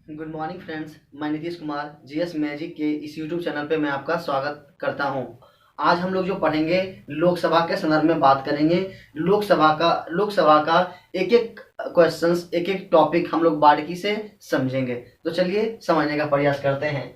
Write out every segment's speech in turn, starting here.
Good morning friends, मैं Nitish Kumar GS magic के इस यूट्यूब चैनल पे मैं आपका स्वागत करता हूं। आज हम लोग जो पढ़ेंगे लोकसभा के संदर्भ में बात करेंगे। लोकसभा का एक एक क्वेश्चंस, एक एक टॉपिक हम लोग बारीकी से समझेंगे। तो चलिए समझने का प्रयास करते हैं।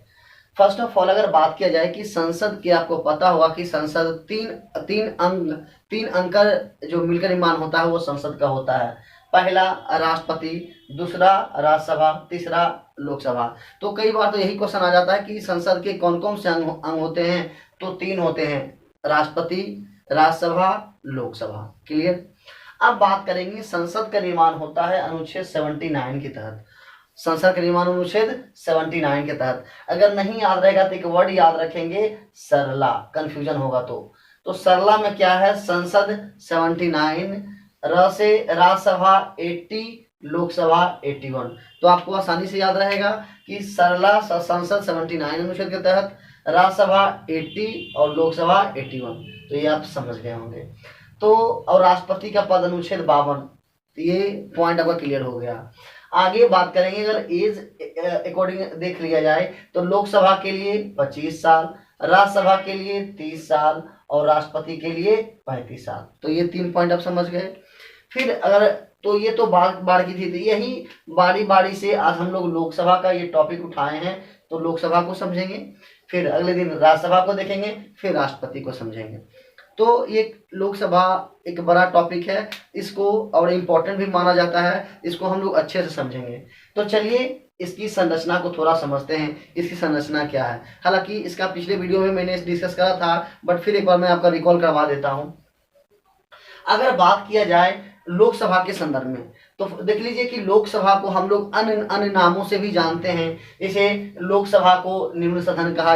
फर्स्ट ऑफ ऑल अगर बात किया जाए कि संसद की, आपको पता होगा कि संसद तीन अंक का जो मिलकर निर्माण होता है वो संसद का होता है। पहला राष्ट्रपति, दूसरा राज्यसभा, तीसरा लोकसभा। तो कई बार तो यही क्वेश्चन आ जाता है कि संसद के कौन कौन से अंग होते हैं। तो तीन होते हैं, राष्ट्रपति, राज्यसभा, लोकसभा। क्लियर। अब बात करेंगे संसद का निर्माण होता है अनुच्छेद 79 के तहत। संसद का निर्माण अनुच्छेद 79 के तहत। अगर नहीं याद रहेगा तो एक वर्ड याद रखेंगे, सरला। कंफ्यूजन होगा तो सरला में क्या है, संसद 79, र से राज्यसभा 80, लोकसभा 81। तो आपको आसानी से याद रहेगा कि सरला संसद 79 अनुच्छेद के तहत, राज्यसभा 80 और लोकसभा 81। तो ये आप समझ गए होंगे। तो और राष्ट्रपति का पद अनुच्छेद 52। तो ये पॉइंट आपका क्लियर हो गया। आगे बात करेंगे, अगर एज अकॉर्डिंग देख लिया जाए तो लोकसभा के लिए 25 साल, राज्यसभा के लिए 30 साल और राष्ट्रपति के लिए 35 साल। तो ये 3 पॉइंट आप समझ गए। फिर अगर तो ये तो बार की थी, यही बारी बारी से आज हम लोग लोकसभा का ये टॉपिक उठाए हैं। तो लोकसभा को समझेंगे, फिर अगले दिन राज्यसभा को देखेंगे, फिर राष्ट्रपति को समझेंगे। तो ये लोकसभा एक बड़ा टॉपिक है, इसको और इम्पोर्टेंट भी माना जाता है, इसको हम लोग अच्छे से समझेंगे। तो चलिए इसकी संरचना को थोड़ा समझते हैं। इसकी संरचना क्या है, हालांकि इसका पिछले वीडियो में मैंने डिस्कस करा था, बट फिर एक बार मैं आपका रिकॉल करवा देता हूं। अगर बात किया जाए लोकसभा के संदर्भ में तो देख लीजिए कि लोकसभा को हम लोग अन्य नामों से भी जानते हैं। जैसे लोकसभा को निम्न सदन कहा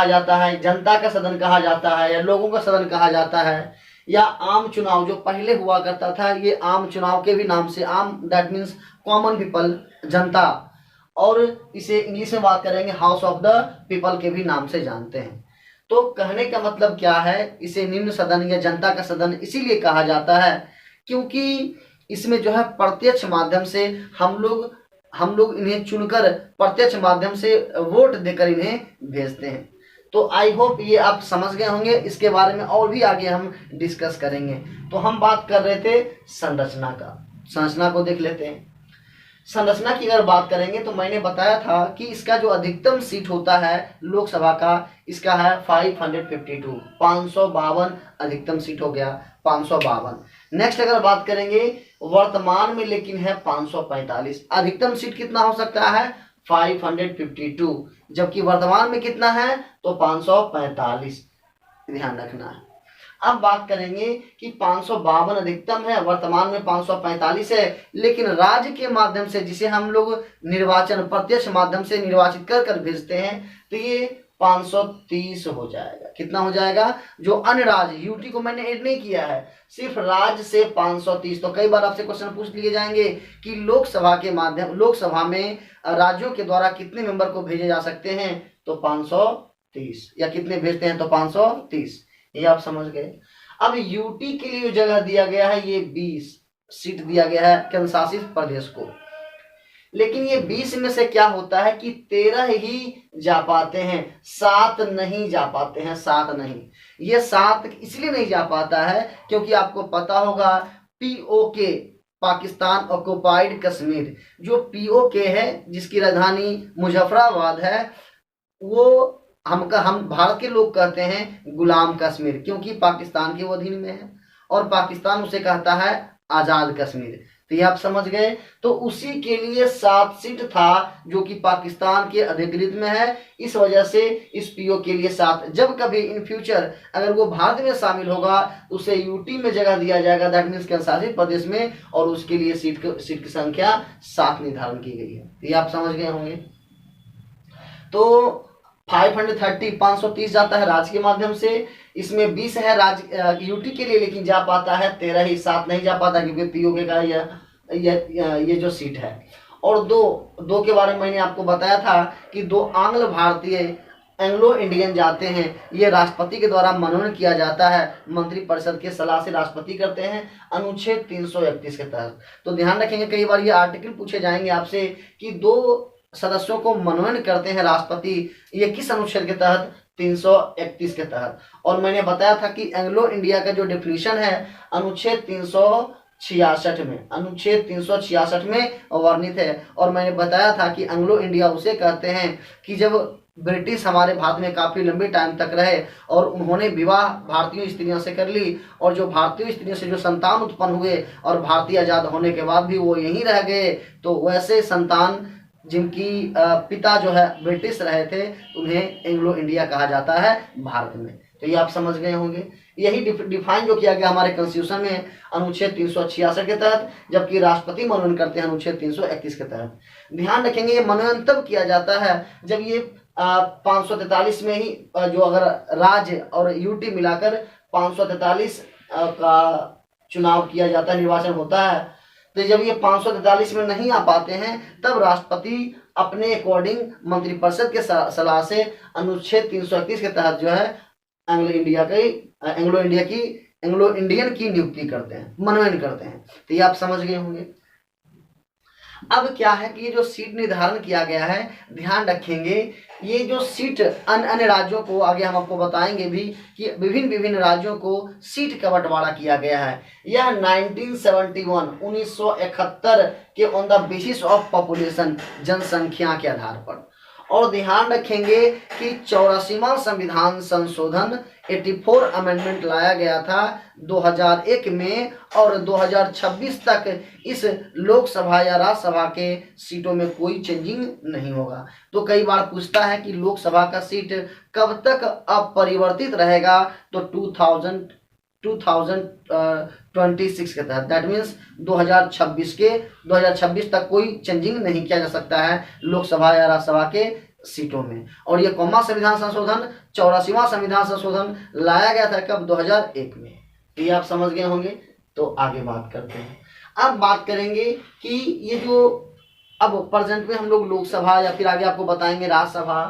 जाता है, जनता का सदन कहा जाता है, या लोगों का सदन कहा जाता है, या आम चुनाव जो पहले हुआ करता था, ये आम चुनाव के भी नाम से, आम दैट मीन्स कॉमन पीपल, जनता, और इसे इंग्लिश में बात करेंगे हाउस ऑफ द पीपल के भी नाम से जानते हैं। तो कहने का मतलब क्या है, इसे निम्न सदन या जनता का सदन इसीलिए कहा जाता है क्योंकि इसमें जो है प्रत्यक्ष माध्यम से हम लोग इन्हें चुनकर प्रत्यक्ष माध्यम से वोट देकर इन्हें भेजते हैं। तो आई होप ये आप समझ गए होंगे। इसके बारे में और भी आगे हम डिस्कस करेंगे। तो हम बात कर रहे थे संरचना का, संरचना को देख लेते हैं। संरचना की अगर बात करेंगे तो मैंने बताया था कि इसका जो अधिकतम सीट होता है लोकसभा का, इसका है 552, 552 अधिकतम सीट हो गया, 552। नेक्स्ट अगर बात करेंगे वर्तमान में, लेकिन है 545। अधिकतम सीट कितना हो सकता है, 552, जबकि वर्तमान में कितना है तो 545। ध्यान रखना है। अब बात करेंगे कि 552 अधिकतम है, वर्तमान में 545 है, लेकिन राज्य के माध्यम से जिसे हम लोग निर्वाचन प्रत्यक्ष माध्यम से निर्वाचित कर भेजते हैं, तो ये 530 हो जाएगा। कितना हो जाएगा, जो अन्य राज्य, यूटी को मैंने ऐड नहीं किया है, सिर्फ राज्य से 530। तो कई बार आपसे क्वेश्चन पूछ लिए जाएंगे कि लोकसभा में राज्यों के द्वारा कितने मेंबर को भेजे जा सकते हैं, तो 530, या कितने भेजते हैं तो 530। ये आप समझ गए। अब यूटी के लिए जगह दिया गया है, ये 20 सीट दिया गया है केंद्र शासित प्रदेश को, लेकिन ये 20 में से क्या होता है कि 13 ही जा पाते हैं, 7 नहीं जा पाते हैं, 7 नहीं। ये 7 इसलिए नहीं जा पाता है क्योंकि आपको पता होगा पीओके, पाकिस्तान ऑक्युपाइड कश्मीर, जो पीओके है जिसकी राजधानी मुजफ्फराबाद है, वो हम भारत के लोग कहते हैं गुलाम कश्मीर, क्योंकि पाकिस्तान के वो अधीन में है और पाकिस्तान उसे कहता है आजाद कश्मीर। तो ये आप समझ गए। तो उसी के लिए 7 सीट था जो कि पाकिस्तान के अधिकृत में है, इस वजह से इस पीओ के लिए 7। जब कभी इन फ्यूचर अगर वो भारत में शामिल होगा तो उसे यूटी में जगह दिया जाएगा, दैट मीन्स केंद्र शासित प्रदेश में, और उसके लिए सीट की संख्या 7 निर्धारण की गई है। ये आप समझ गए होंगे। तो 530 जाता है राज्य के माध्यम से, इसमें 20 है राज्य यूटी के लिए, लेकिन जा पाता है 13 ही, 7 नहीं जा पाता क्योंकि पीओके का ये जो सीट है। और दो के बारे में मैंने आपको बताया था कि 2 आंग्ल भारतीय एंग्लो इंडियन जाते हैं, ये राष्ट्रपति के द्वारा मनोनयन किया जाता है, मंत्रिपरिषद के सलाह से राष्ट्रपति करते हैं अनुच्छेद 331 के तहत। तो ध्यान रखेंगे, कई बार ये आर्टिकल पूछे जाएंगे आपसे कि 2 सदस्यों को मनोनयन करते हैं राष्ट्रपति, ये किस अनुच्छेद के तहत? 331 के तहत। और मैंने बताया था कि एंग्लो इंडिया का जो डेफिनेशन है अनुच्छेद 366 में, अनुच्छेद 366 में वर्णित है। और मैंने बताया था कि एंग्लो इंडिया उसे कहते हैं कि जब ब्रिटिश हमारे भारत में काफी लंबे टाइम तक रहे और उन्होंने विवाह भारतीय स्त्रियों से कर ली, और जो भारतीय स्त्रियों से जो संतान उत्पन्न हुए और भारतीय आजाद होने के बाद भी वो यहीं रह गए, तो वैसे संतान जिनकी पिता जो है ब्रिटिश रहे थे, उन्हें एंग्लो इंडिया कहा जाता है भारत में। तो ये आप समझ गए होंगे। यही डिफाइन जो किया गया हमारे कॉन्स्टिट्यूशन में अनुच्छेद 366 के तहत, जबकि राष्ट्रपति मनोनयन करते हैं अनुच्छेद 331 के तहत। ध्यान रखेंगे, ये मनोनयन तब किया जाता है जब ये 543 में ही जो अगर राज्य और यूटी मिलाकर 543 का चुनाव किया जाता है, निर्वाचन होता है, तो जब ये 543 में नहीं आ पाते हैं तब राष्ट्रपति अपने अकॉर्डिंग मंत्रिपरिषद के सलाह से अनुच्छेद 331 के तहत जो है एंग्लो इंडियन की नियुक्ति करते हैं, मनोनयन करते हैं। तो ये आप समझ गए होंगे। अब क्या है कि ये जो सीट निर्धारण किया गया है, ध्यान रखेंगे, ये जो सीट अन्य राज्यों को आगे हम आपको बताएंगे भी कि विभिन्न राज्यों को सीट का बंटवारा किया गया है। यह 1971 के on the basis of population, जनसंख्या के आधार पर। और ध्यान रखेंगे कि 84वां संविधान संशोधन 84 अमेंडमेंट लाया गया था 2001 में, और 2026 तक इस लोकसभा या राज्यसभा के सीटों में कोई चेंजिंग नहीं होगा। तो कई बार पूछता है कि लोकसभा का सीट कब तक अपरिवर्तित रहेगा, तो 2026 के तहत, दैट मीन्स 2026 तक कोई चेंजिंग नहीं किया जा सकता है लोकसभा या राज्यसभा के सीटों में। और ये कौन संविधान संशोधन? 84वां संविधान संशोधन लाया गया था कब? 2001 में। ये आप समझ गए होंगे। तो आगे बात करते हैं। अब बात करेंगे कि ये जो अब प्रेजेंट में हम लोग लोकसभा या फिर आगे आपको बताएंगे राज्यसभा,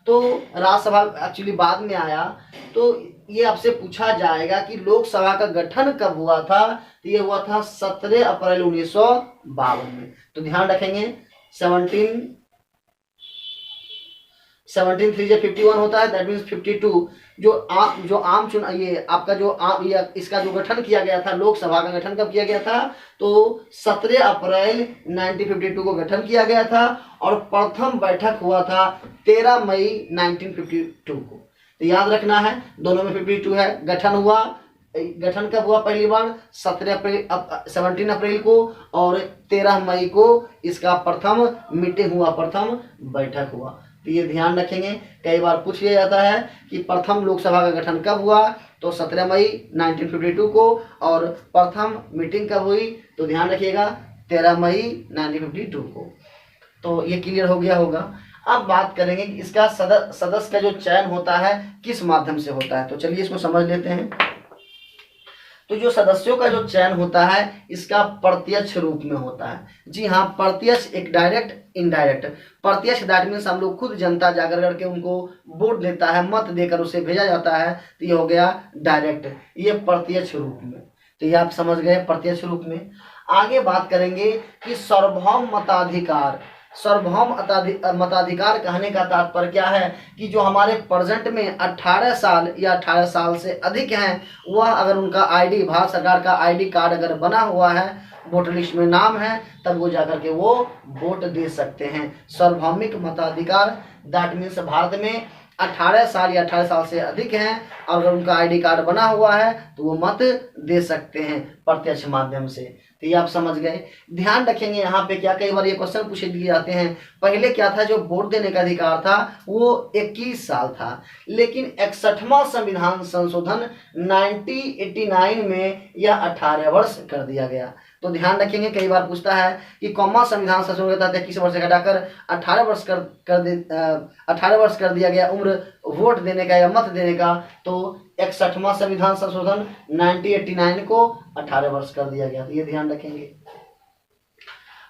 तो राज्यसभा एक्चुअली बाद में आया। तो ये आपसे पूछा जाएगा कि लोकसभा का गठन कब हुआ था, तो ये हुआ था 17 अप्रैल 1952 में। तो ध्यान रखेंगे 17 3 से 51 होता है, दैट मीन्स 52। जो आम चुनाव, ये आपका जो इसका जो गठन किया गया था, लोकसभा का गठन कब किया गया था, तो 17 अप्रैल 1952 को गठन किया गया था, और प्रथम बैठक हुआ था 13 मई 1952 को। तो याद रखना है, दोनों में 52 है। गठन कब हुआ? पहली बार 17 अप्रैल को, और 13 मई को इसका प्रथम मीटिंग हुआ, प्रथम बैठक हुआ। तो ये ध्यान रखेंगे, कई बार पूछ लिया जाता है कि प्रथम लोकसभा का गठन कब हुआ, तो 17 मई 1952 को, और प्रथम मीटिंग कब हुई, तो ध्यान रखिएगा 13 मई 1952 को। तो ये क्लियर हो गया होगा। अब बात करेंगे कि इसका सदस्य का जो चयन होता है किस माध्यम से होता है। तो चलिए इसको समझ लेते हैं। तो जो सदस्यों का जो चयन होता है, इसका प्रत्यक्ष रूप में होता है। जी हाँ, प्रत्यक्ष, एक डायरेक्ट, इनडायरेक्ट। प्रत्यक्ष दैट मीन्स हम लोग खुद जनता जाकर करके उनको वोट देता है, मत देकर उसे भेजा जाता है, तो ये हो गया डायरेक्ट, ये प्रत्यक्ष रूप में। तो ये आप समझ गए प्रत्यक्ष रूप में। आगे बात करेंगे कि सार्वभौम मताधिकार। सार्वभौम मताधिकार कहने का तात्पर्य क्या है कि जो हमारे प्रेजेंट में 18 साल या 18 साल से अधिक हैं, वह अगर उनका आईडी, भारत सरकार का आईडी कार्ड अगर बना हुआ है, वोटर लिस्ट में नाम है, तब वो जाकर के वो वोट दे सकते हैं। सार्वभौमिक मताधिकार दैट मीन्स भारत में 18 साल या 18 साल से अधिक हैं, अगर उनका आईडी कार्ड बना हुआ है तो वो मत दे सकते हैं प्रत्यक्ष माध्यम से। तो ये आप समझ गए। ध्यान रखेंगे यहाँ पे क्या, कई बार ये क्वेश्चन पूछे दिए जाते हैं। पहले क्या था, जो वोट देने का अधिकार था वो 21 साल था, लेकिन 61वां संविधान संशोधन 1989 में यह 18 वर्ष कर दिया गया। तो ध्यान रखेंगे, कई बार पूछता है कि कौन संविधान संशोधन के तहत 21 वर्ष से घटाकर 18 वर्ष कर दिया गया उम्र वोट देने का या मत देने का। तो 61वां संविधान संशोधन 1989 को 18 वर्ष कर दिया गया। तो ये ध्यान रखेंगे।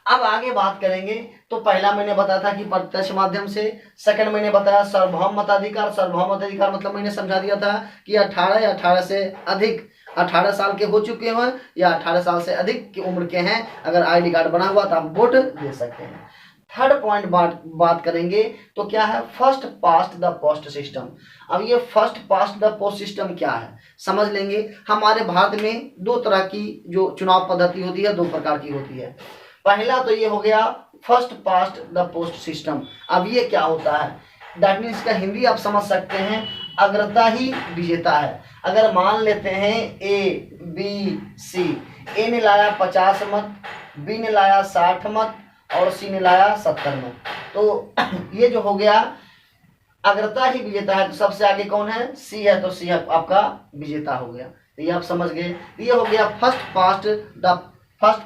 अब आगे बात करेंगे तो पहला मैंने बताया था कि प्रत्यक्ष माध्यम से, सेकंड मैंने बताया सार्वभौम मताधिकार। सार्वभौम मताधिकार मतलब मैंने समझा दिया था कि 18 या 18 से अधिक 18 साल के हो चुके हैं या 18 साल से अधिक की उम्र के हैं, अगर आईडी कार्ड बना हुआ तो आप वोट दे सकते हैं। थर्ड पॉइंट बात करेंगे तो क्या है, first past the post system. अब ये first past the post system क्या है समझ लेंगे। हमारे भारत में दो तरह की जो चुनाव पद्धति होती है, दो प्रकार की होती है। पहला तो ये हो गया first past the post system. अब ये क्या होता है, दैट मीन्स का हिंदी आप समझ सकते हैं, अग्रता ही विजेता है। अगर मान लेते हैं ए बी सी, ए ने लाया 50 मत, बी ने लाया 60 मत और सी ने लाया 70 मत, तो ये जो हो गया अग्रता ही विजेता है। तो सबसे आगे कौन है, सी है, तो सी आपका विजेता हो गया। तो ये आप समझ गए, ये हो गया first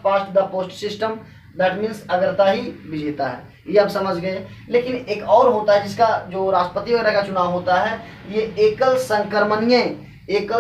past the post system, that means अग्रता ही विजेता है, ये आप समझ गए। लेकिन एक और होता है जिसका जो राष्ट्रपति वगैरह का चुनाव होता है, ये एकल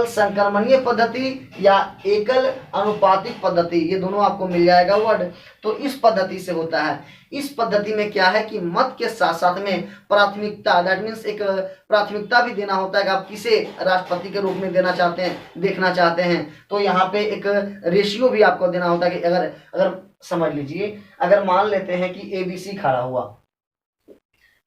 संक्रमणीय पद्धति या एकल अनुपातिक पद्धति, ये दोनों आपको मिल जाएगा वर्ड। तो इस पद्धति से होता है। इस पद्धति में क्या है कि मत के साथ साथ में प्राथमिकता, दैट मीन्स एक प्राथमिकता भी देना होता है कि आप किसे राष्ट्रपति के रूप में देना चाहते हैं, देखना चाहते हैं। तो यहाँ पे एक रेशियो भी आपको देना होता है कि अगर समझ लीजिए, अगर मान लेते हैं कि ABC खड़ा हुआ,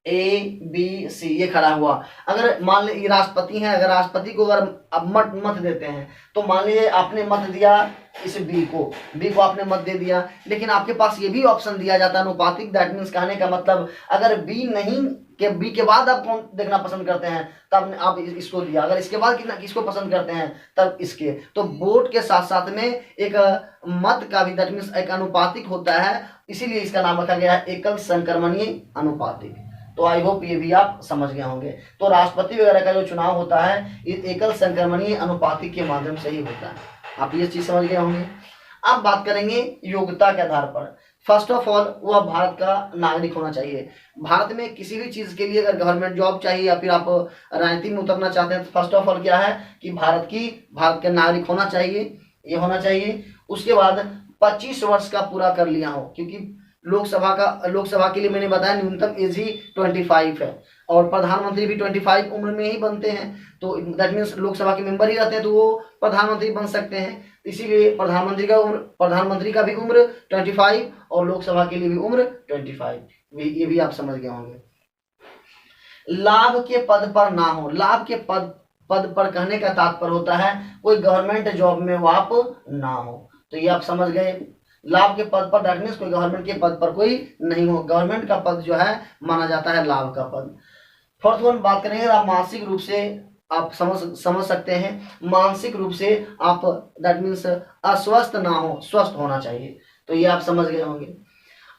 ABC ये खड़ा हुआ, अगर मान लीजिए राष्ट्रपति हैं, अगर राष्ट्रपति को अगर आप मत देते हैं, तो मान लीजिए आपने मत दिया इस बी को आपने मत दे दिया, लेकिन आपके पास ये भी ऑप्शन दिया जाता है अनुपातिक। दैट मीन्स कहने का मतलब अगर बी के बाद आप कौन देखना पसंद करते हैं तब आप इसको दिया, अगर इसके बाद किसको पसंद करते हैं तब इसके। तो वोट के साथ साथ में एक मत का भी दैट मीन्स एक अनुपातिक होता है, इसीलिए इसका नाम रखा गया है एकल संक्रमणीय अनुपातिक। तो आई होप ये भी आप समझ गए होंगे। तो राष्ट्रपति वगैरह का जो चुनाव होता है ये एकल संक्रमणीय अनुपातिक के माध्यम से ही होता है, आप ये चीज समझ गए होंगे। अब बात करेंगे योग्यता के आधार पर। फर्स्ट ऑफ ऑल वह भारत का नागरिक होना चाहिए। भारत में किसी भी चीज के लिए अगर गवर्नमेंट जॉब चाहिए या फिर आप राजनीति में उतरना चाहते हैं तो फर्स्ट ऑफ ऑल क्या है कि भारत के नागरिक होना चाहिए, ये होना चाहिए। उसके बाद 25 वर्ष का पूरा कर लिया हो, क्योंकि लोकसभा के लिए मैंने बताया न्यूनतम एज ही 25 है और प्रधानमंत्री भी 25 उम्र में ही बनते हैं। तो दैट मीन्स लोकसभा के मेंबर ही रहते हैं तो वो प्रधानमंत्री बन सकते हैं। इसीलिए प्रधानमंत्री का भी उम्र 25 और लोकसभा के लिए भी उम्र 25, ये भी आप समझ गए होंगे। लाभ के पद पर ना हो, लाभ के पद पर कहने का तात्पर्य होता है कोई गवर्नमेंट जॉब में वो आप ना हो, तो ये आप समझ गए। लाभ के पद पर दैट मीन्स कोई गवर्नमेंट के पद पर कोई नहीं हो, गवर्नमेंट का पद जो है माना जाता है लाभ का पद। फोर्थ वन बात करेंगे, आप मानसिक रूप से आप समझ सकते हैं, मानसिक रूप से आप दैट मीन्स अस्वस्थ ना हो, स्वस्थ होना चाहिए, तो ये आप समझ गए होंगे।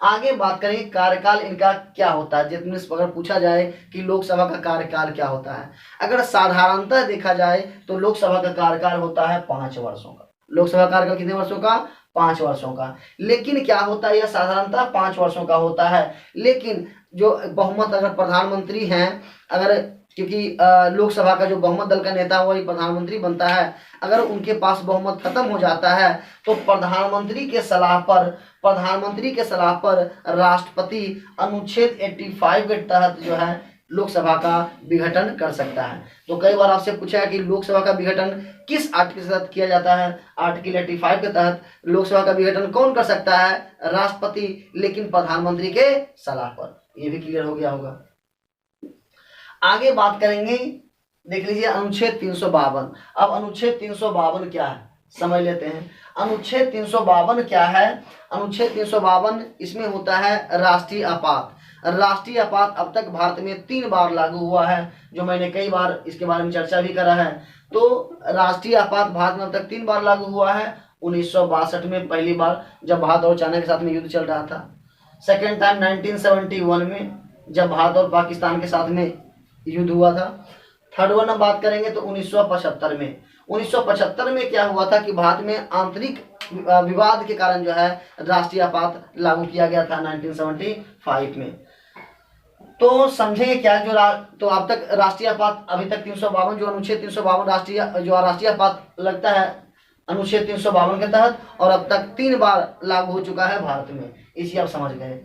आगे बात करेंगे कार्यकाल इनका क्या होता है। जितने अगर पूछा जाए कि लोकसभा का कार्यकाल क्या होता है, अगर साधारणतः देखा जाए तो लोकसभा का कार्यकाल होता है 5 वर्षों का। लोकसभा कार्यकाल कितने वर्षों का, 5 वर्षों का। लेकिन क्या होता है, यह साधारणतः 5 वर्षों का होता है, लेकिन जो बहुमत अगर प्रधानमंत्री हैं, अगर क्योंकि लोकसभा का जो बहुमत दल का नेता है वही प्रधानमंत्री बनता है, अगर उनके पास बहुमत खत्म हो जाता है तो प्रधानमंत्री के सलाह पर राष्ट्रपति अनुच्छेद 85 के तहत जो है लोकसभा का विघटन कर सकता है। तो कई बार आपसे पूछा है कि लोकसभा का विघटन किस आर्टिकल के तहत किया जाता है, आर्टिकल 85 के तहत लोकसभा का विघटन कौन कर सकता है, राष्ट्रपति, लेकिन प्रधानमंत्री के सलाह पर। ये भी क्लियर हो गया होगा। आगे बात करेंगे, देख लीजिए अनुच्छेद 352। अब अनुच्छेद 352 क्या है समझ लेते हैं। अनुच्छेद 352 क्या है, अनुच्छेद 352 इसमें होता है राष्ट्रीय आपात। राष्ट्रीय आपात अब तक भारत में 3 बार लागू हुआ है, जो मैंने कई बार इसके बारे में चर्चा भी करा है। तो राष्ट्रीय आपात भारत में अब तक 3 बार लागू हुआ है। 1962 में पहली बार जब भारत और चाइना के साथ में युद्ध चल रहा था, सेकेंड टाइम 1971 में जब भारत और पाकिस्तान के साथ में युद्ध हुआ था। थर्ड वन हम बात करेंगे तो 1975 में। 1975 में क्या हुआ था कि भारत में आंतरिक विवाद के कारण जो है राष्ट्रीय आपात लागू किया गया था 1975 में। तो समझेंगे क्या तो अब तक राष्ट्रीय आपात अभी तक 352 जो अनुच्छेद 352 राष्ट्रीय आपात लगता है अनुच्छेद 352 के तहत, और अब तक 3 बार लागू हो चुका है भारत में। इसी आप समझ गए।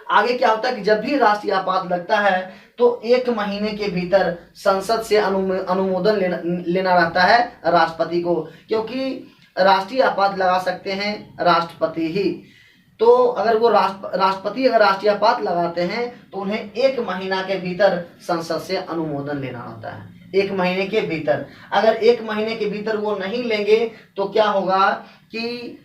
आगे क्या होता है कि जब भी राष्ट्रीय आपात लगता है तो 1 महीने के भीतर संसद से अनुमोदन लेना रहता है राष्ट्रपति को, क्योंकि राष्ट्रीय आपात लगा सकते हैं राष्ट्रपति ही। तो अगर वो राष्ट्रपति अगर राष्ट्रीय आपात लगाते हैं तो उन्हें 1 महीना के भीतर संसद से अनुमोदन लेना होता है। 1 महीने के भीतर, अगर 1 महीने के भीतर वो नहीं लेंगे तो क्या होगा कि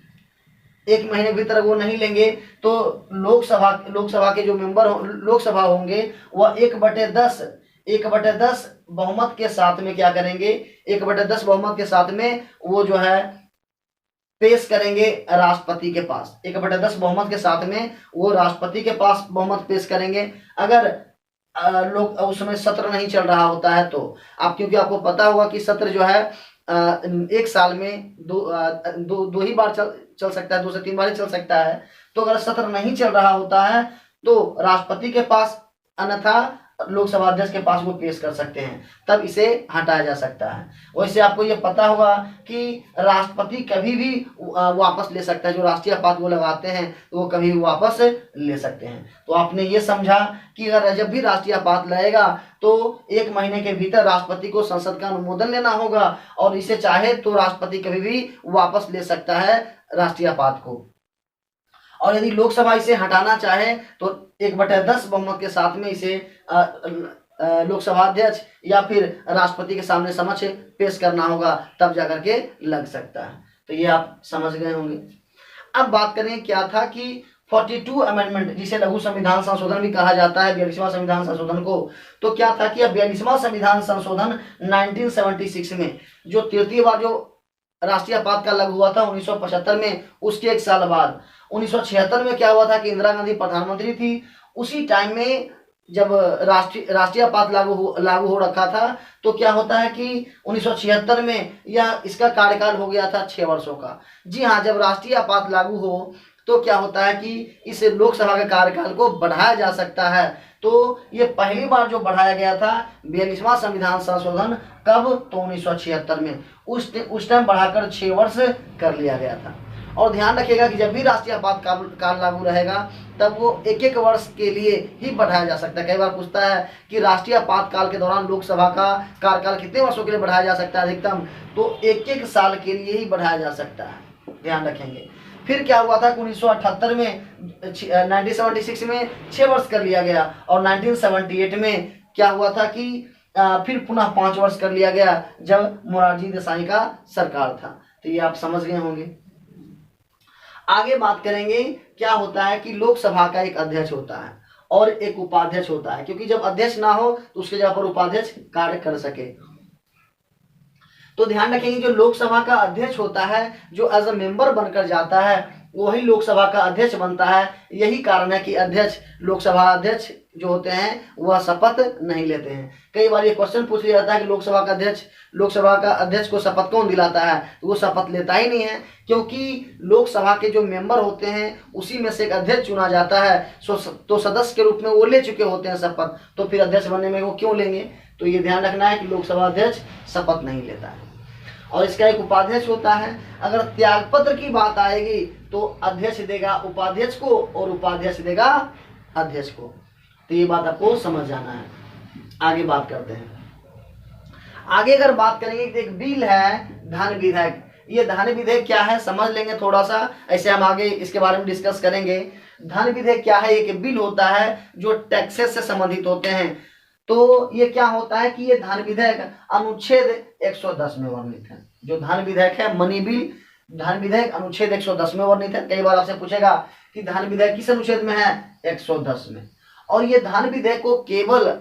1 महीने के भीतर वो नहीं लेंगे तो लोकसभा के जो मेंबर लोकसभा होंगे वह 1/10 बहुमत के साथ में क्या करेंगे, 1/10 बहुमत के साथ में वो जो है पेश करेंगे राष्ट्रपति के पास। 1/10 बहुमत के साथ में वो राष्ट्रपति के पास बहुमत पेश करेंगे। अगर लोग उस समय सत्र नहीं चल रहा होता है तो क्योंकि आपको पता होगा कि सत्र जो है 1 साल में दो ही बार चल सकता है, 2 से 3 बार ही चल सकता है। तो अगर सत्र नहीं चल रहा होता है तो राष्ट्रपति के पास अन्यथा लोकसभा अध्यक्ष के पास वो पेश कर सकते हैं, तब इसे हटाया जा सकता है। वैसे आपको ये पता होगा कि राष्ट्रपति कभी भी वापस ले सकता है, जो राष्ट्रीय आपात वो लगाते हैं तो वो कभी भी वापस ले सकते हैं। तो आपने ये समझा कि अगर जब भी राष्ट्रीय आपात लगेगा तो 1 महीने के भीतर राष्ट्रपति को संसद का अनुमोदन लेना होगा, और इसे चाहे तो राष्ट्रपति कभी भी वापस ले सकता है राष्ट्रीय आपात को। और यदि लोकसभा इसे हटाना चाहे तो 1/10 बहुमत के साथ में इसे लोकसभा अध्यक्ष या फिर राष्ट्रपति के सामने समक्ष पेश करना होगा, तब जाकर के लग सकता है। तो ये आप समझ गए होंगे। अब बात करें क्या था कि 42 अमेंडमेंट, जिसे लघु संविधान संशोधन भी कहा जाता है, 42वां संविधान संशोधन को, तो क्या था कि 42वां संविधान संशोधन 1976 में, जो 33 बार जो राष्ट्रीय आपात का लागू हुआ था 1975 में, उसके 1 साल बाद 1976 में क्या हुआ था कि इंदिरा गांधी प्रधानमंत्री थी। उसी टाइम में जब राष्ट्रीय आपात लागू हो रखा था तो क्या होता है कि 1976 में इसका कार्यकाल हो गया था 6 वर्षों का। जी हाँ, जब राष्ट्रीय आपात लागू हो तो क्या होता है कि इस लोकसभा के कार्यकाल को बढ़ाया जा सकता है। तो ये पहली बार जो बढ़ाया गया था 42वां संविधान संशोधन, कब, तो 1976 में। उस टाइम बढ़ाकर 6 वर्ष कर लिया गया था। और ध्यान रखिएगा कि जब भी राष्ट्रीय आपात काल लागू रहेगा तब वो 1-1 वर्ष के लिए ही बढ़ाया जा सकता है। कई बार पूछता है कि राष्ट्रीय आपात काल के दौरान लोकसभा का कार्यकाल कितने वर्षों के लिए बढ़ाया जा सकता है अधिकतम, तो 1-1 साल के लिए ही बढ़ाया जा सकता है, ध्यान रखेंगे। फिर क्या हुआ था कि 1978 में 1976 में 6 वर्ष कर लिया गया, और 1978 में क्या हुआ था कि फिर पुनः 5 वर्ष कर लिया गया जब मोरारजी देसाई का सरकार था। तो ये आप समझ गए होंगे। आगे बात करेंगे क्या होता है कि लोकसभा का एक अध्यक्ष होता है और एक उपाध्यक्ष होता है, क्योंकि जब अध्यक्ष ना हो तो उसके जगह पर उपाध्यक्ष कार्य कर सके। तो ध्यान रखेंगे जो लोकसभा का अध्यक्ष होता है, जो एज अ मेंबर बनकर जाता है, वही लोकसभा का अध्यक्ष बनता है। यही कारण है कि लोकसभा अध्यक्ष जो होते हैं वह शपथ नहीं लेते हैं। कई बार ये क्वेश्चन पूछ लिया जाता है कि लोकसभा का अध्यक्ष को शपथ कौन दिलाता है, तो वो शपथ लेता ही नहीं है, क्योंकि लोकसभा के जो मेंबर होते हैं उसी में से एक अध्यक्ष चुना जाता है। तो सदस्य के रूप में वो ले चुके होते हैं शपथ, तो फिर अध्यक्ष बनने में वो क्यों लेंगे। तो ये ध्यान रखना है कि लोकसभा अध्यक्ष शपथ नहीं लेता है। और इसका एक उपाध्यक्ष होता है। अगर त्यागपत्र की बात आएगी तो अध्यक्ष देगा उपाध्यक्ष को और उपाध्यक्ष देगा अध्यक्ष को। तो ये बात आपको समझ जाना है। आगे बात करते हैं। आगे अगर बात करेंगे तो एक बिल है धन विधेयक। ये धन विधेयक क्या है समझ लेंगे थोड़ा सा, ऐसे हम आगे इसके बारे में डिस्कस करेंगे। धन विधेयक क्या है, एक बिल होता है जो टैक्सेस से संबंधित होते हैं। तो ये क्या होता है कि ये धन विधेयक अनुच्छेद 110 में वर्णित है। जो धन विधेयक है, मनी बिल, धन विधेयक अनुच्छेद 110 में वर्णित है। कई बार आपसे पूछेगा कि धन विधेयक किस अनुच्छेद में है, 110 में। और ये धन विधेयक को केवल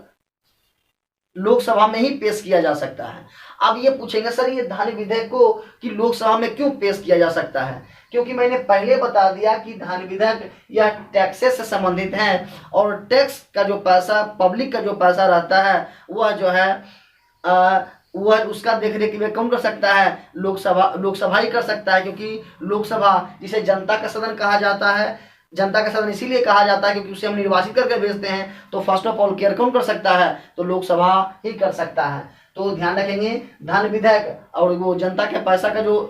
लोकसभा में ही पेश किया जा सकता है। अब ये पूछेंगे सर ये धन विधेयक को कि लोकसभा में क्यों पेश किया जा सकता है, क्योंकि मैंने पहले बता दिया कि धन विधेयक यह टैक्सेस से संबंधित है, और टैक्स का जो पैसा, पब्लिक का जो पैसा रहता है वह जो है वह उसका देखरेख में कौन कर सकता है, लोकसभा ही कर सकता है। क्योंकि लोकसभा जिसे जनता का सदन कहा जाता है, जनता का सदन इसीलिए कहा जाता है क्योंकि उसे हम निर्वाचित करके भेजते हैं। तो फर्स्ट ऑफ ऑल केयर कौन कर सकता है, तो लोकसभा ही कर सकता है। तो ध्यान रखेंगे धन विधेयक और वो जनता के पैसा का जो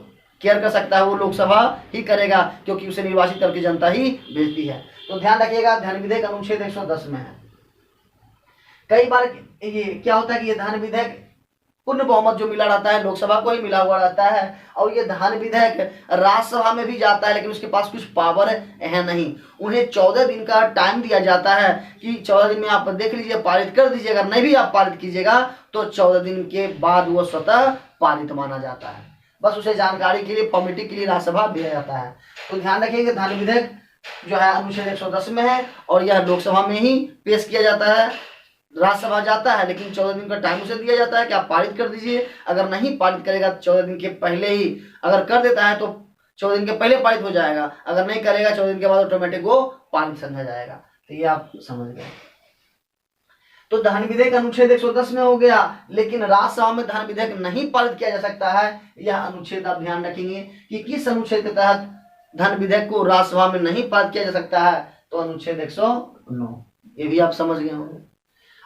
केयर कर सकता है वो लोकसभा ही करेगा, क्योंकि उसे निर्वाचित करके जनता ही भेजती है। तो ध्यान रखिएगा धन विधेयक अनुच्छेद 110 में है। कई बार ये क्या होता है कि ये धन विधेयक पूर्ण बहुमत जो मिला रहता है लोकसभा को ही मिला हुआ रहता है, और ये धन विधेयक राज्यसभा में भी जाता है, लेकिन उसके पास कुछ पावर है नहीं। उन्हें 14 दिन का टाइम दिया जाता है कि 14 दिन में आप देख लीजिए, पारित कर दीजिए। अगर नहीं भी आप पारित कीजिएगा तो 14 दिन के बाद वो स्वतः पारित माना जाता है। बस उसे जानकारी के लिए, फॉर्मेलिटी के लिए राज्यसभा दिया जाता है। तो ध्यान रखिएगा धन विधेयक जो है अनुच्छेद 110 में है, और यह लोकसभा में ही पेश किया जाता है। राज्यसभा जाता है लेकिन 14 दिन का टाइम उसे दिया जाता है कि आप पारित कर दीजिए। अगर नहीं पारित करेगा 14 दिन के पहले ही, अगर कर देता है तो 14 दिन के पहले पारित हो जाएगा, अगर नहीं करेगा 14 दिन के बाद ऑटोमेटिक वो पारित समझा जाएगा। तो ये आप समझ गए। तो धन विधेयक अनुच्छेद 110 में हो गया, लेकिन राज्यसभा में धन विधेयक नहीं पारित किया जा सकता है। यह अनुच्छेद आप ध्यान रखेंगे कि किस अनुच्छेद के तहत धन विधेयक को राज्यसभा में नहीं पारित किया जा सकता है, तो अनुच्छेद 109। ये भी आप समझ गए होंगे।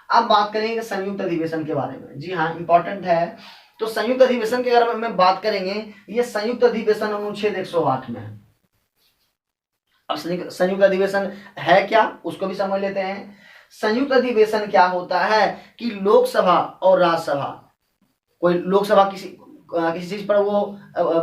अब बात करेंगे संयुक्त अधिवेशन के बारे में। जी हाँ, इंपॉर्टेंट है। तो संयुक्त अधिवेशन के बारे में बात करेंगे। ये संयुक्त अधिवेशन अनुच्छेद 108 में है। अब संयुक्त अधिवेशन है क्या, उसको भी समझ लेते हैं। संयुक्त अधिवेशन क्या होता है कि लोकसभा और राज्यसभा, कोई लोकसभा किसी चीज पर वो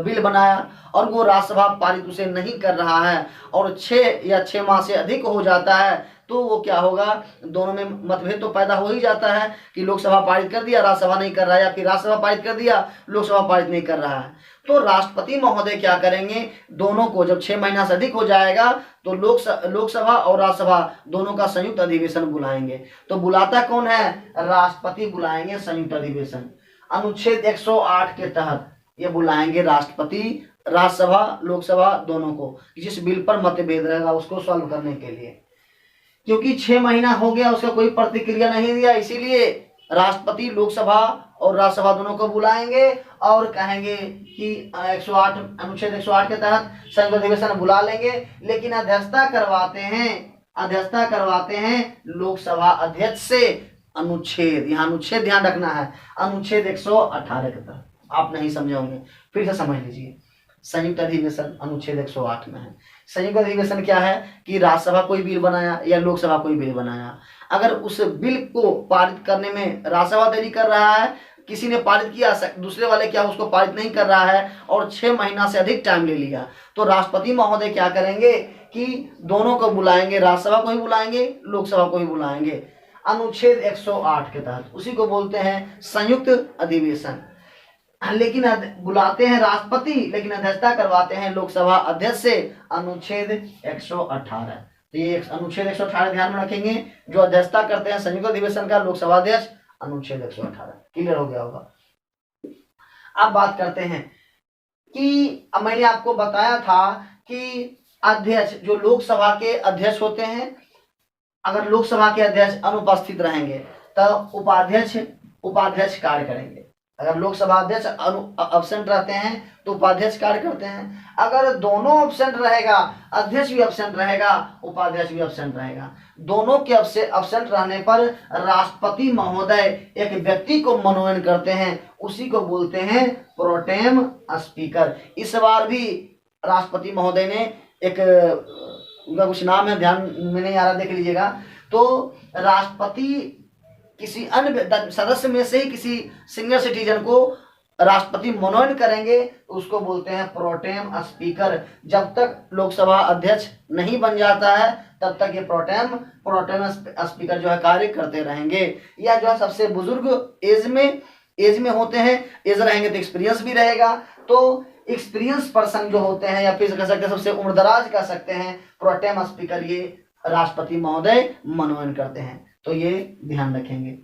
बिल बनाया और वो राज्यसभा पारित उसे नहीं कर रहा है, और 6 या 6 माह से अधिक हो जाता है, तो वो क्या होगा, दोनों में मतभेद तो पैदा हो ही जाता है कि लोकसभा पारित कर दिया, राज्यसभा नहीं कर रहा है, या फिर राज्यसभा पारित कर दिया, लोकसभा पारित नहीं कर रहा है। तो राष्ट्रपति महोदय क्या करेंगे, दोनों को जब 6 महीना से अधिक हो जाएगा तो लोकसभा और राज्यसभा दोनों का संयुक्त अधिवेशन बुलाएंगे। तो बुलाता कौन है, राष्ट्रपति बुलाएंगे संयुक्त अधिवेशन। अनुच्छेद 108 के तहत ये बुलाएंगे राष्ट्रपति राज्यसभा लोकसभा दोनों को, जिस बिल पर मतभेद रहेगा उसको सॉल्व करने के लिए। क्योंकि 6 महीना हो गया उसका कोई प्रतिक्रिया नहीं दिया, इसीलिए राष्ट्रपति लोकसभा और राज्यसभा दोनों को बुलाएंगे और कहेंगे कि 108 अनुच्छेद 108 के तहत संयुक्त अधिवेशन बुला लेंगे, लेकिन अध्यक्षता करवाते हैं लोकसभा अध्यक्ष से। अनुच्छेद, यहाँ अनुच्छेद ध्यान रखना है, अनुच्छेद 118 के तहत। आप नहीं समझे होंगे, फिर से समझ लीजिए। संयुक्त अधिवेशन अनुच्छेद 108 में है। संयुक्त अधिवेशन क्या है कि राज्यसभा कोई बिल बनाया या लोकसभा कोई बिल बनाया, अगर उस बिल को पारित करने में राज्यसभा देरी कर रहा है, किसी ने पारित किया, दूसरे वाले क्या उसको पारित नहीं कर रहा है और 6 महीना से अधिक टाइम ले लिया, तो राष्ट्रपति महोदय क्या करेंगे कि दोनों को बुलाएंगे, राज्यसभा को ही बुलाएंगे, लोकसभा को ही बुलाएंगे। अनुच्छेद 108 के तहत उसी को बोलते हैं संयुक्त अधिवेशन। लेकिन बुलाते हैं राष्ट्रपति, लेकिन अध्यक्षता करवाते हैं लोकसभा अध्यक्ष से। अनुच्छेद 118। तो ये अनुच्छेद 118 ध्यान में रखेंगे, जो अध्यक्षता करते हैं संयुक्त अधिवेशन का लोकसभा अध्यक्ष। अनुच्छेद 118 क्लियर हो गया होगा। अब बात करते हैं कि मैंने आपको बताया था कि अध्यक्ष, जो लोकसभा के अध्यक्ष होते हैं, अगर लोकसभा के अध्यक्ष अनुपस्थित रहेंगे तो उपाध्यक्ष कार्य करेंगे। अगर लोकसभा अध्यक्ष अब्सेंट रहते हैं तो उपाध्यक्ष कार्य करते हैं। अगर दोनों अब्सेंट रहेगा, अध्यक्ष भी अब्सेंट रहेगा, उपाध्यक्ष भी अब्सेंट रहेगा, दोनों के अब्सेंट रहने पर राष्ट्रपति महोदय एक व्यक्ति को मनोनयन करते हैं, उसी को बोलते हैं प्रोटेम स्पीकर। इस बार भी राष्ट्रपति महोदय ने एक, उनका कुछ नाम है ध्यान में नहीं आ रहा, देख लीजिएगा। तो राष्ट्रपति किसी अन्य सदस्य में से ही किसी सीनियर सिटीजन को राष्ट्रपति मनोनयन करेंगे, उसको बोलते हैं प्रोटेम स्पीकर। जब तक लोकसभा अध्यक्ष नहीं बन जाता है तब तक ये प्रोटेम स्पीकर जो है कार्य करते रहेंगे। या जो है सबसे बुजुर्ग एज में होते हैं, एज रहेंगे तो एक्सपीरियंस भी रहेगा। तो एक्सपीरियंस पर्सन जो होते हैं, या फिर कह सकते हैं सबसे उम्रदराज कह सकते हैं, प्रोटेम स्पीकर ये राष्ट्रपति महोदय मनोनयन करते हैं। तो ये ध्यान रखेंगे।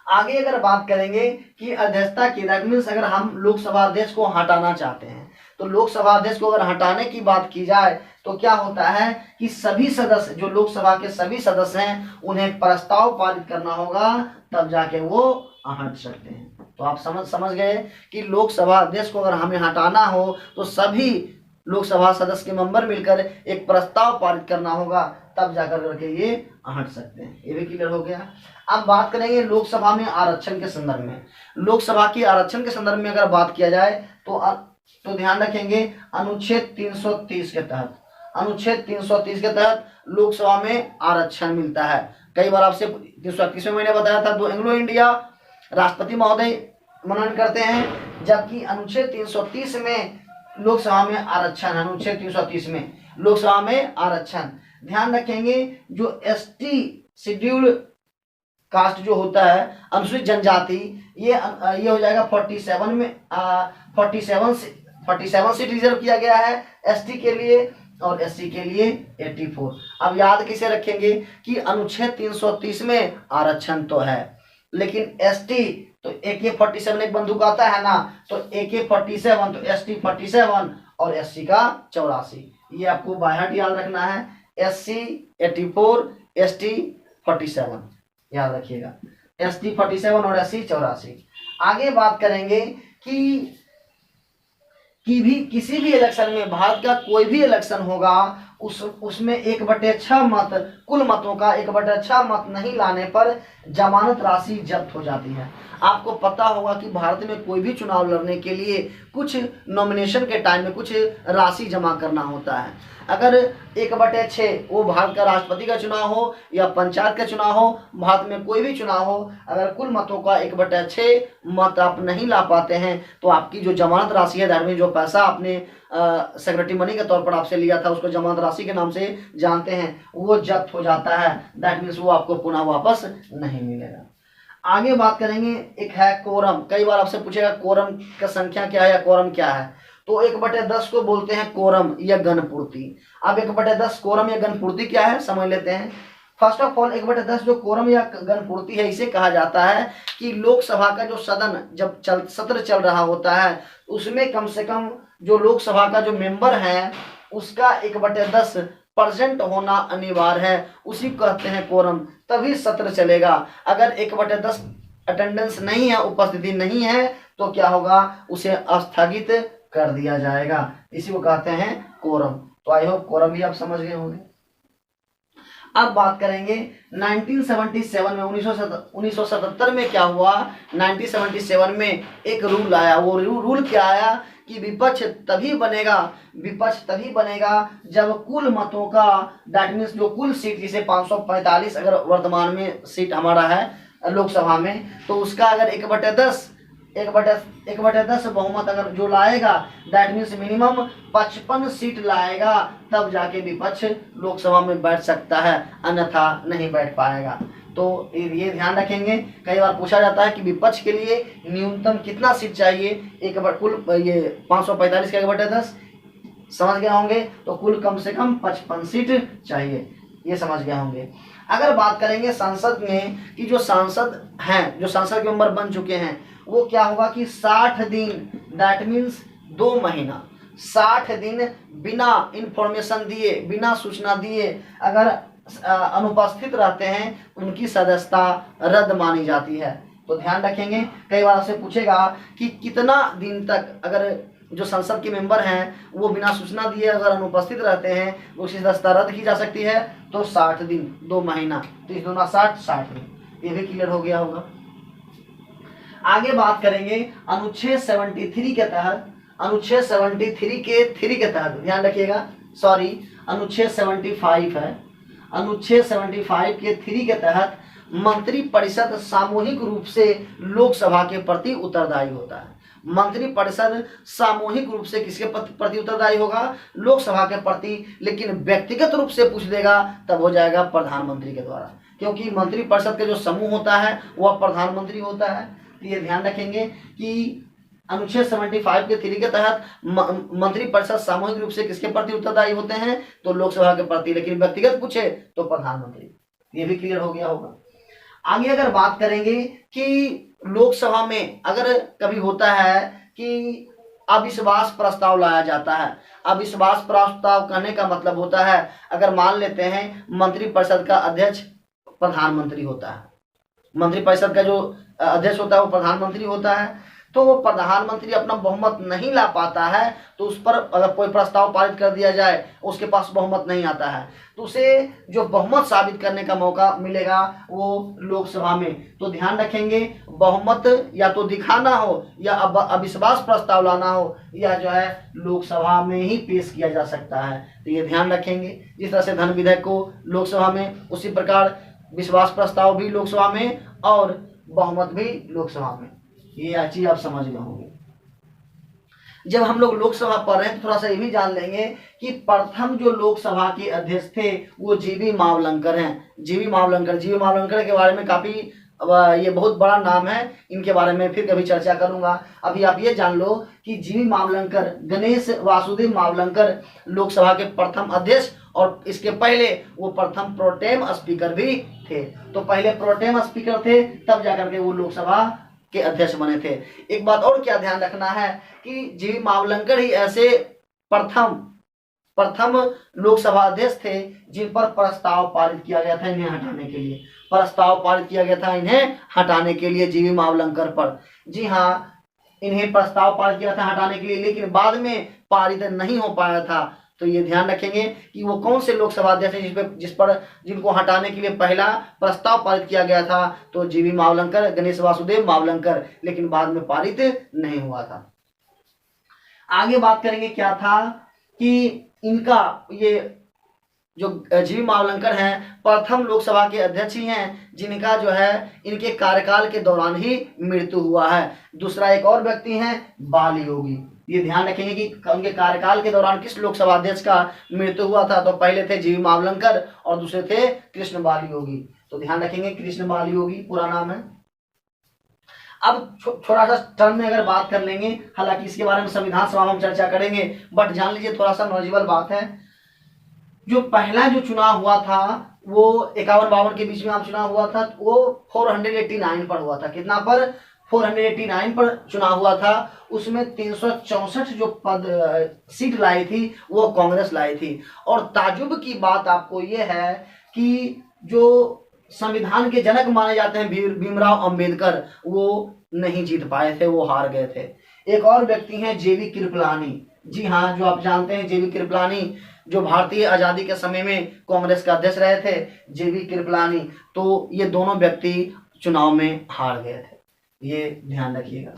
आगे अगर बात करेंगे कि अध्यक्षता की, दैट मीन्स अगर हम लोकसभा अध्यक्ष को हटाना चाहते हैं, तो लोकसभा अध्यक्ष को अगर हटाने की बात की जाए तो क्या होता है कि सभी सदस्य, जो लोकसभा के सभी सदस्य हैं, उन्हें प्रस्ताव पारित करना होगा, तब जाके वो हट सकते हैं। तो आप समझ गए कि लोकसभा अध्यक्ष को अगर हमें हटाना हो तो सभी लोकसभा सदस्य के मेंबर मिलकर एक प्रस्ताव पारित करना होगा, तब जाकर करके ये हट सकते हैं। ये भी क्लियर हो गया। अब बात करेंगे लोकसभा में आरक्षण के संदर्भ में। लोकसभा की आरक्षण के संदर्भ में अगर बात किया जाए तो ध्यान रखेंगे अनुच्छेद 330 के तहत, अनुच्छेद 330 के तहत लोकसभा में आरक्षण मिलता है। कई बार आपसे 331 में मैंने बताया था, दो एंग्लो इंडिया राष्ट्रपति महोदय मनन करते हैं, जबकि अनुच्छेद 330 में लोकसभा में आरक्षण, अनुच्छेद 330 में लोकसभा में आरक्षण। ध्यान रखेंगे जो एसटी शेड्यूल कास्ट जो होता है, अनुसूचित जनजाति, ये हो जाएगा 47 में 47 सीट रिजर्व किया गया है एसटी के लिए और एससी के लिए 84। अब याद किसे रखेंगे कि अनुच्छेद 330 में आरक्षण तो है, लेकिन एसटी तो AK-47 एक बंदूक आता है ना, तो AK-47 तो ST 47 और SC का 84। ये आपको बाय हार्ट याद रखना है, SC 84 ST 47 याद रखिएगा, ST 47 और SC 84। आगे बात करेंगे कि भी किसी भी इलेक्शन में, भारत का कोई भी इलेक्शन होगा उसमें 1/6 मत, कुल मतों का 1/6 मत नहीं लाने पर जमानत राशि जब्त हो जाती है। आपको पता होगा कि भारत में कोई भी चुनाव लड़ने के लिए कुछ नॉमिनेशन के टाइम में कुछ राशि जमा करना होता है। अगर 1/6 वो भारत का राष्ट्रपति का चुनाव हो या पंचायत का चुनाव हो, भारत में कोई भी चुनाव हो, अगर कुल मतों का 1/6 मत आप नहीं ला पाते हैं तो आपकी जो जमानत राशि है, दैट मीन जो पैसा आपने सेक्रेटरी मनी के तौर पर आपसे लिया था, उसको जमानत राशि के नाम से जानते हैं, वो जब्त हो जाता है। दैट मीन्स वो आपको पुनः वापस नहीं मिलेगा। आगे बात करेंगे, एक है कोरम। कई बार आपसे पूछेगा कोरम का संख्या क्या है या कोरम क्या है, तो 1/10 को बोलते हैं कोरम या गणपूर्ति। अब 1/10 कोरम या गणपूर्ति क्या है समझ लेते हैं। फर्स्ट ऑफ ऑल 1/10 जो कोरम या गणपूर्ति है, इसे कहा जाता है कि लोकसभा का जो सदन जब सत्र चल रहा होता है, उसमें कम से कम जो लोकसभा का जो मेंबर है उसका 1/10% होना अनिवार्य है, उसी को कहते हैं कोरम, तभी सत्र चलेगा। अगर 1/10 अटेंडेंस नहीं है, उपस्थिति नहीं है, तो क्या होगा, उसे स्थगित कर दिया जाएगा, इसी को कहते हैं कोरम। तो आई होप कोरम भी आप समझ गए होंगे। अब बात करेंगे 1977 में, 1977 में क्या हुआ। 1977 में एक रूल आया। वो रूल क्या आया कि विपक्ष तभी बनेगा जब कुल मतों का, दैट मीन्स जो कुल सीट, जिसे 545 अगर वर्तमान में सीट हमारा है लोकसभा में, तो उसका अगर 1/10 बहुमत अगर जो लाएगा, दैट मीन्स मिनिमम 55 सीट लाएगा, तब जाके विपक्ष लोकसभा में बैठ सकता है, अन्यथा नहीं बैठ पाएगा। तो ये ध्यान रखेंगे। कई बार पूछा जाता है कि विपक्ष के लिए न्यूनतम कितना सीट चाहिए, कुल ये 545 का 1/10 समझ गए होंगे, तो कुल कम से कम 55 सीट चाहिए, ये समझ गए होंगे। अगर बात करेंगे संसद में कि जो सांसद हैं, जो संसद के मेंबर बन चुके हैं, वो क्या होगा कि 60 दिन, दैट मीन्स 2 महीना, 60 दिन बिना इंफॉर्मेशन दिए, बिना सूचना दिए अगर अनुपस्थित रहते हैं, उनकी सदस्यता रद्द मानी जाती है। तो ध्यान रखेंगे। कई बार आपसे पूछेगा कि कितना दिन तक अगर जो संसद के मेंबर हैं वो बिना सूचना दिए अगर अनुपस्थित रहते हैं, उसकी सदस्यता रद्द की जा सकती है। तो 60 दिन, 2 महीना, 30 दूना 60 दिन, ये भी क्लियर हो गया होगा। आगे बात करेंगे अनुच्छेद 73 के तहत, अनुच्छेद 73 के 3 के तहत, ध्यान रखिएगा, सॉरी अनुच्छेद 75 है, अनुच्छेद 75 के 3 के तहत मंत्रिपरिषद सामूहिक रूप से लोकसभा के प्रति उत्तरदायी होता है। मंत्रिपरिषद सामूहिक रूप से किसके प्रति उत्तरदायी होगा, लोकसभा के प्रति, लेकिन व्यक्तिगत रूप से पूछ देगा तब हो जाएगा प्रधानमंत्री के द्वारा, क्योंकि मंत्रिपरिषद का जो समूह होता है वह प्रधानमंत्री होता है। तो ये ध्यान रखेंगे कि अनुच्छेद 75 के 3 के तहत मंत्रिपरिषद सामूहिक रूप से किसके प्रति उत्तरदायी होते हैं, तो लोकसभा के प्रति, लेकिन व्यक्तिगत पूछे तो प्रधानमंत्री। ये भी क्लियर हो गया होगा। आगे अगर बात करेंगे कि लोकसभा में अगर कभी होता है कि अविश्वास प्रस्ताव लाया जाता है। अविश्वास प्रस्ताव कहने का मतलब होता है, अगर मान लेते हैं मंत्रिपरिषद का अध्यक्ष प्रधानमंत्री होता है, मंत्रिपरिषद का जो अध्यक्ष होता है वो प्रधानमंत्री होता है, तो वो प्रधानमंत्री अपना बहुमत नहीं ला पाता है, तो उस पर अगर कोई प्रस्ताव पारित कर दिया जाए, उसके पास बहुमत नहीं आता है, तो उसे जो बहुमत साबित करने का मौका मिलेगा वो लोकसभा में। तो ध्यान रखेंगे, बहुमत या तो दिखाना हो या अविश्वास प्रस्ताव लाना हो, या जो है लोकसभा में ही पेश किया जा सकता है। तो ये ध्यान रखेंगे, जिस तरह से धन विधेयक को लोकसभा में, उसी प्रकार विश्वास प्रस्ताव भी लोकसभा में और बहुमत भी लोकसभा में। ये चीज आप समझ गए होंगे। जब हम लोग लोकसभा पढ़ रहे हैं तो थोड़ा सा ये भी जान लेंगे कि प्रथम जो लोकसभा के अध्यक्ष थे वो जीवी मावलंकर हैं। जीवी मावलंकर के बारे में काफी ये बहुत बड़ा नाम है, इनके बारे में फिर कभी चर्चा करूंगा। अभी आप ये जान लो कि जीवी मावलंकर, गणेश वासुदेव मावलंकर लोकसभा के प्रथम अध्यक्ष, और इसके पहले वो प्रथम प्रोटेम स्पीकर भी थे। तो पहले प्रोटेम स्पीकर थे, तब जाकर के वो लोकसभा के अध्यक्ष बने थे। एक बात और क्या ध्यान रखना है कि जीवी मावलंकर ही ऐसे प्रथम लोकसभा अध्यक्ष थे जिन पर प्रस्ताव पारित किया गया था इन्हें हटाने के लिए। प्रस्ताव पारित किया गया था इन्हें हटाने के लिए जीवी मावलंकर पर। जी हाँ, इन्हें प्रस्ताव पारित किया था हटाने के लिए, लेकिन बाद में पारित नहीं हो पाया था। तो ये ध्यान रखेंगे कि वो कौन से लोकसभा अध्यक्ष हैं जिनको हटाने के लिए पहला प्रस्ताव पारित किया गया था। तो जीवी मावलंकर, गणेश वासुदेव मावलंकर, लेकिन बाद में पारित नहीं हुआ था। आगे बात करेंगे क्या था कि इनका ये जो जीवी मावलंकर हैं प्रथम लोकसभा के अध्यक्ष ही हैं जिनका जो है इनके कार्यकाल के दौरान ही मृत्यु हुआ है। दूसरा एक और व्यक्ति हैं बाल योगी। ये ध्यान रखेंगे कि उनके कार्यकाल के दौरान किस लोकसभा अध्यक्ष का मृत्यु हुआ था। तो पहले थे जीवी मावलंकर और दूसरे थे कृष्ण बाल योगी। तो ध्यान रखेंगे, कृष्ण बाल योगी पूरा नाम है। अब थोड़ा सा टर्म में अगर बात कर लेंगे, हालांकि इसके बारे में संविधान सभा में हम चर्चा करेंगे, बट जान लीजिए थोड़ा सा नॉलेजेबल बात है। जो पहला जो चुनाव हुआ था वो 51-52 के बीच में आप चुनाव हुआ था, वो 489 पर हुआ था। कितना पर? 489 पर चुनाव हुआ था। उसमें 364 जो सीट लाई थी वो कांग्रेस लाई थी। और ताजुब की बात आपको ये है कि जो संविधान के जनक माने जाते हैं भीमराव अंबेडकर, वो नहीं जीत पाए थे, वो हार गए थे। एक और व्यक्ति हैं जेवी कृपलानी। जी हाँ, जो आप जानते हैं जेवी कृपलानी, जो भारतीय आजादी के समय में कांग्रेस का अध्यक्ष रहे थे, जेवी कृपलानी। तो ये दोनों व्यक्ति चुनाव में हार गए थे, ये ध्यान रखिएगा।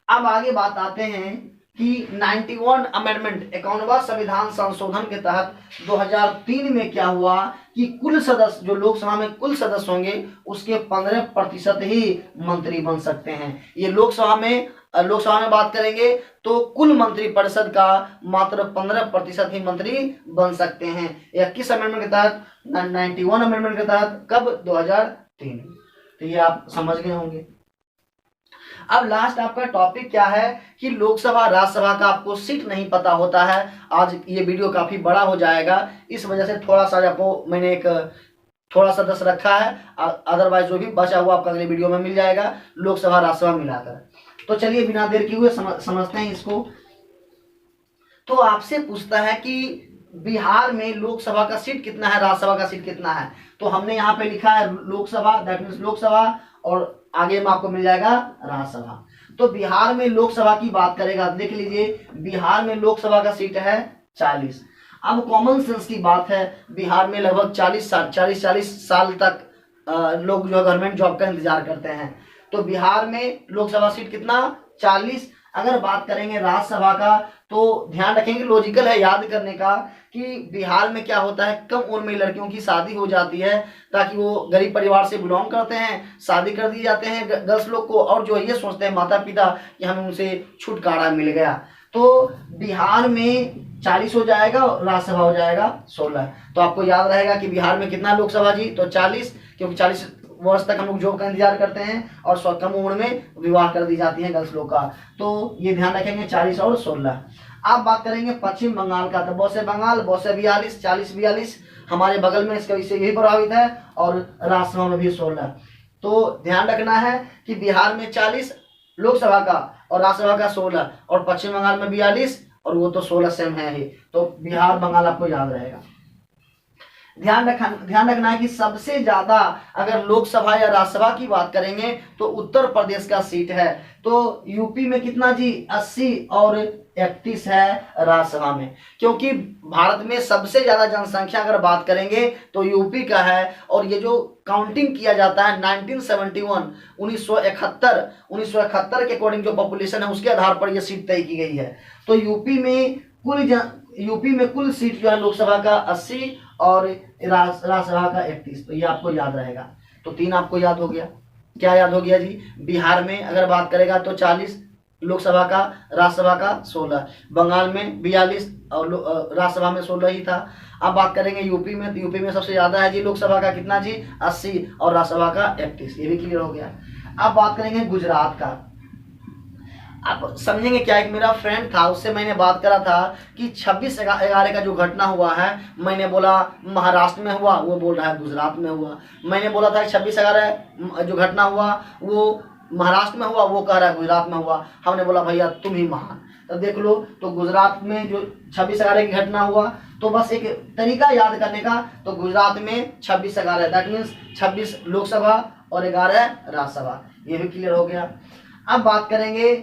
अब आगे बात आते हैं कि 91 अमेंडमेंट, 51वां संविधान संशोधन के तहत 2003 में क्या हुआ कि कुल सदस्य, जो लोकसभा में कुल सदस्य होंगे उसके 15% ही मंत्री बन सकते हैं। ये लोकसभा में बात करेंगे तो कुल मंत्री परिषद का मात्र 15% ही मंत्री बन सकते हैं। यह किस अमेंडमेंट के तहत? 91 अमेंडमेंट के तहत। कब? 2003। तो ये आप समझ गए होंगे। अब लास्ट आपका टॉपिक क्या है कि लोकसभा राज्यसभा का आपको सीट नहीं पता होता है। आज ये वीडियो काफी बड़ा हो जाएगा, इस वजह से थोड़ा सा आपको मैंने एक थोड़ा सा 10 रखा है, अदरवाइज जो भी बचा हुआ आपका अगले वीडियो में मिल जाएगा, लोकसभा राज्यसभा मिलाकर। तो चलिए बिना देर किए हुए समझते हैं इसको। तो आपसे पूछता है कि बिहार में लोकसभा का सीट कितना है, राज्यसभा का सीट कितना है। तो हमने यहाँ पे लिखा है लोकसभा, दैट मीन्स लोकसभा, और आगे में आपको मिल जाएगा राज्यसभा। तो बिहार में लोकसभा की बात करेगा, देख लीजिए बिहार में लोकसभा का सीट है 40। अब कॉमन सेंस की बात है, बिहार में लगभग 40 साल तक लोग जो है गवर्नमेंट जॉब का इंतजार करते हैं। तो बिहार में लोकसभा सीट कितना? 40। अगर बात करेंगे राज्यसभा का तो ध्यान रखेंगे, लॉजिकल है याद करने का कि बिहार में क्या होता है, कम उम्र में लड़कियों की शादी हो जाती है ताकि वो गरीब परिवार से बिलोंग करते हैं, शादी कर दिए जाते हैं गर्ल्स लोग को, और जो ये सोचते हैं माता पिता कि हमें उनसे छुटकारा मिल गया। तो बिहार में 40 हो जाएगा, राज्यसभा हो जाएगा 16। तो आपको याद रहेगा कि बिहार में कितना लोकसभा जी? तो 40, क्योंकि 40 वर्ष तक हम लोग जॉब का इंतजार करते हैं और कम उम्र में विवाह कर दी जाती है गर्ल्स लोग का। तो ये ध्यान रखेंगे 40 और 16। अब बात करेंगे पश्चिम बंगाल का, तो बौसे बंगाल, बौसे 42, 40-42 हमारे बगल में, इसका इससे भी प्रभावित है, और राज्यसभा में भी 16। तो ध्यान रखना है कि बिहार में 40 लोकसभा का और राज्यसभा का 16, और पश्चिम बंगाल में 42, और वो तो 16 सेम है ही। तो बिहार बंगाल आपको याद रहेगा। ध्यान रखना है कि सबसे ज्यादा अगर लोकसभा या राज्यसभा की बात करेंगे तो उत्तर प्रदेश का सीट है। तो यूपी में कितना जी 80 और 31 है राज्यसभा में, क्योंकि भारत में सबसे ज्यादा जनसंख्या अगर बात करेंगे तो यूपी का है। और ये जो काउंटिंग किया जाता है 1971 1971 के अकॉर्डिंग जो पॉपुलेशन है उसके आधार पर यह सीट तय की गई है। तो यूपी में कुल सीट जो है लोकसभा का 80 और राज्यसभा का 31। तो ये आपको याद रहेगा। तो 3 आपको याद हो गया। क्या याद हो गया जी? बिहार में अगर बात करेगा तो 40 लोकसभा का, राज्यसभा का 16, बंगाल में 42 और राज्यसभा में 16 ही था। अब बात करेंगे यूपी में, तो यूपी में सबसे ज्यादा है जी लोकसभा का कितना जी 80 और राज्यसभा का 31। ये भी क्लियर हो गया। अब बात करेंगे गुजरात का। आप समझेंगे क्या, एक मेरा फ्रेंड था उससे मैंने बात करा था कि 26/11 का जो घटना हुआ है, मैंने बोला महाराष्ट्र में हुआ, वो बोल रहा है गुजरात में हुआ। मैंने बोला था 26/11 जो घटना हुआ वो महाराष्ट्र में हुआ, वो कह रहा है गुजरात में हुआ। हमने बोला भैया तुम ही महान। तो देख लो, तो गुजरात में जो 26/11 की घटना हुआ, तो बस एक तरीका याद करने का, तो गुजरात में 26/11 दैट मीन्स 26 लोकसभा और 11 राज्यसभा। ये भी क्लियर हो गया। अब बात करेंगे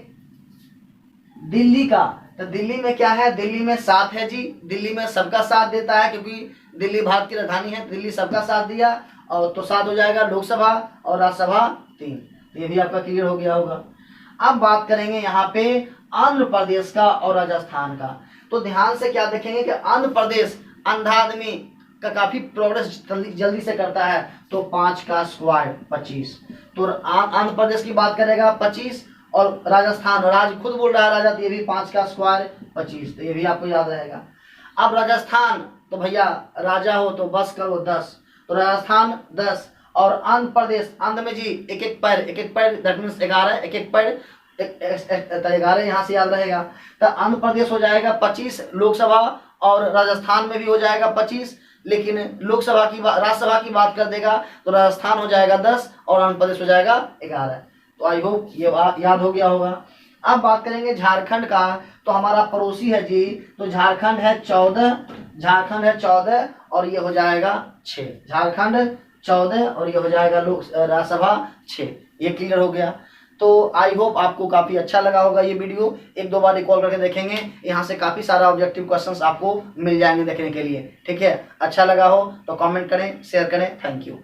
दिल्ली का। तो दिल्ली में क्या है? दिल्ली में 7 है जी। दिल्ली में सबका साथ देता है क्योंकि दिल्ली भारत की राजधानी है। दिल्ली सबका साथ दिया और तो 7 हो जाएगा लोकसभा और राज्यसभा 3। ये भी आपका क्लियर हो गया होगा। अब बात करेंगे यहाँ पे आंध्र प्रदेश का और राजस्थान का। तो ध्यान से क्या देखेंगे कि आंध्र प्रदेश अंधा आदमी का काफी प्रोग्रेस जल्दी से करता है, तो 5 का स्क्वायर 25। तो आंध्र प्रदेश की बात करेगा 25 और राजस्थान, राज खुद बोल रहा है राजा, तो ये भी 5 का स्क्वायर 25। तो ये भी आपको याद रहेगा। अब राजस्थान, तो भैया राजा हो तो बस करो 10, तो राजस्थान 10। और आंध्र प्रदेश, आंध्र में जी एक एक पैर दैट मीन्स 11, एक एक पैर 11 यहाँ से याद रहेगा। तो आंध्र प्रदेश हो जाएगा 25 लोकसभा और राजस्थान में भी हो जाएगा 25, लेकिन राज्यसभा की बात कर देगा तो राजस्थान हो जाएगा 10 और आंध्र प्रदेश हो जाएगा 11। तो आई होप ये याद हो गया होगा। अब बात करेंगे झारखंड का। तो हमारा पड़ोसी है जी, तो झारखंड है 14 और ये हो जाएगा 6। झारखंड 14 और ये हो जाएगा राज्यसभा 6। ये क्लियर हो गया। तो आई होप आपको काफी अच्छा लगा होगा ये वीडियो। 1-2 बार रिकॉल करके देखेंगे, यहाँ से काफी सारा ऑब्जेक्टिव क्वेश्चंस आपको मिल जाएंगे देखने के लिए। ठीक है, अच्छा लगा हो तो कमेंट करें, शेयर करें। Thank you.